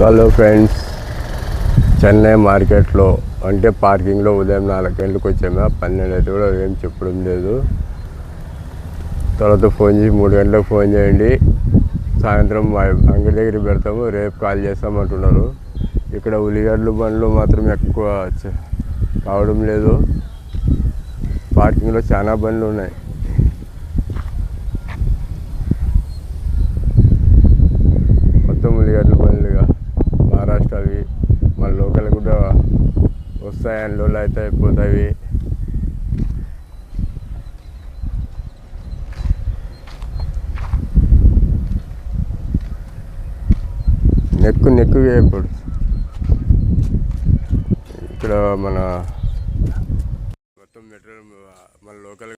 Hello friends, Chennai మార్కెట్లో అంటే పార్కింగ్లో ఉదయం 4 గంటలకు వచ్చాము. 12 అయితే కూడా ఏం చెప్పడం లేదు. తర్వాత ఫోన్ చేసి 3 గంటలకు ఫోన్ చేయండి, సాయంత్రం అంగడి దగ్గరికి పెడతాము, రేపు కాల్ చేస్తామంటున్నారు. ఇక్కడ ఉల్లిగడ్డలు బండ్లు మాత్రం ఎక్కువ కావడం లేదు. పార్కింగ్లో చాలా బండ్లు ఉన్నాయి. మొత్తం ఉల్లిగడ్డల బండ్లుగా మహారాష్ట్రవి, మన లోకల్ కూడా వస్తాయి, అందులో అయితే అయిపోతాయి. నెక్కుగా ఇప్పుడు ఇక్కడ మన మొత్తం మెటీరియల్ మన లోకల్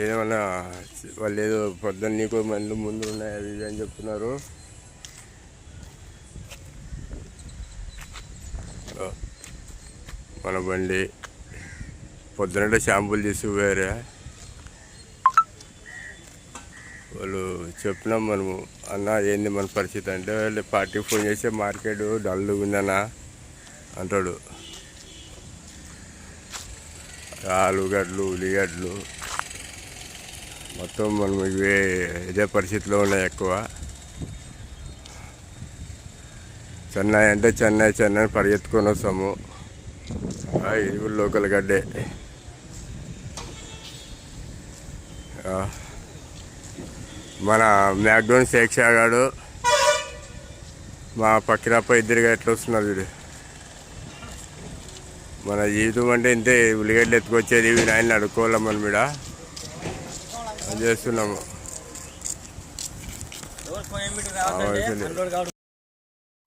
ఏమన్నా వాళ్ళు ఏదో పొద్దున్న నీకు మందు ముందు ఉన్నాయి అది ఇది అని చెప్తున్నారు. మన బండి పొద్దునంటే షాంపూలు తీసుకుపోయారే వాళ్ళు. చెప్పినాం మనము, అన్న ఏంది మన పరిస్థితి అంటే, వాళ్ళు పార్టీకి ఫోన్ చేస్తే మార్కెట్ డల్గా ఉందన్నా అంటాడు. ఆలుగడ్డలు ఉల్లిగడ్డలు మొత్తం మనం ఇదే పరిస్థితిలో ఉన్నాయి ఎక్కువ. చెన్నై అంటే చెన్నై పరిగెత్తుకొని వస్తాము. ఇది కూడా లోకల్ గడ్డే. మన మ్యాక్డోన్ షేక్ షాగాడు మా పక్కిరప్ప ఇద్దరుగా ఎట్లా వస్తున్నారు వీడు. మన జీవితం అంటే ఇంతే, ఉల్లిగడ్డలు ఎత్తుకొచ్చేది వినాయన్ని అడుక్కోవాలి మనం మీద అని చేస్తున్నాము.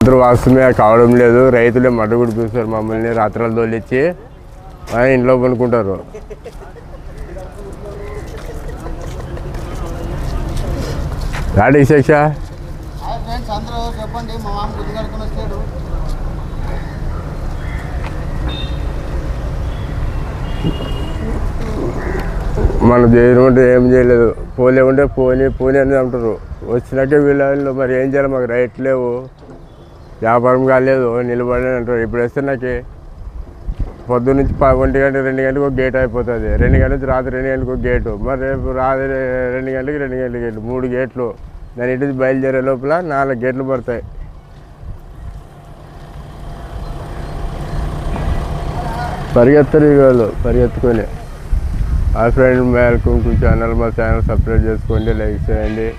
అందరూ వాస్తవమే కావడం లేదు. రైతులే మడ్డగుడు చూస్తారు మమ్మల్ని, రాత్రాలు తోలిచ్చి ఇంట్లో పనుకుంటారు. రాడి శిక్ష మనం చేయమంటే ఏం చేయలేదు. పోలేమంటే పోనీ అని అంటారు. వచ్చినాకే వీళ్ళు మరి ఏం చేయాలి, మాకు రైట్ లేవు, వ్యాపారం కాలేదు, నిలబడి అంటారు. ఇప్పుడు వస్తే నాకు పొద్దున్న నుంచి 1 గంట 2 గంటలకు ఒక గేట్ అయిపోతుంది. 2 గంటల నుంచి రాత్రి 2 గంటలకు ఒక గేటు, మరి రేపు రాత్రి 2 గంటలకి 2 గంటల గేట్లు, 3 గేట్లు. దాని ఇంటి బయలుదేరే లోపల 4 గేట్లు పడతాయి. పరిగెత్తరు వాళ్ళు, పరిగెత్తుకొని. ఆ ఫ్రెండ్ వెల్కమ్ టు ఛానల్. మా ఛానల్ సబ్స్క్రైబ్ చేసుకోండి, లైక్ చేయండి.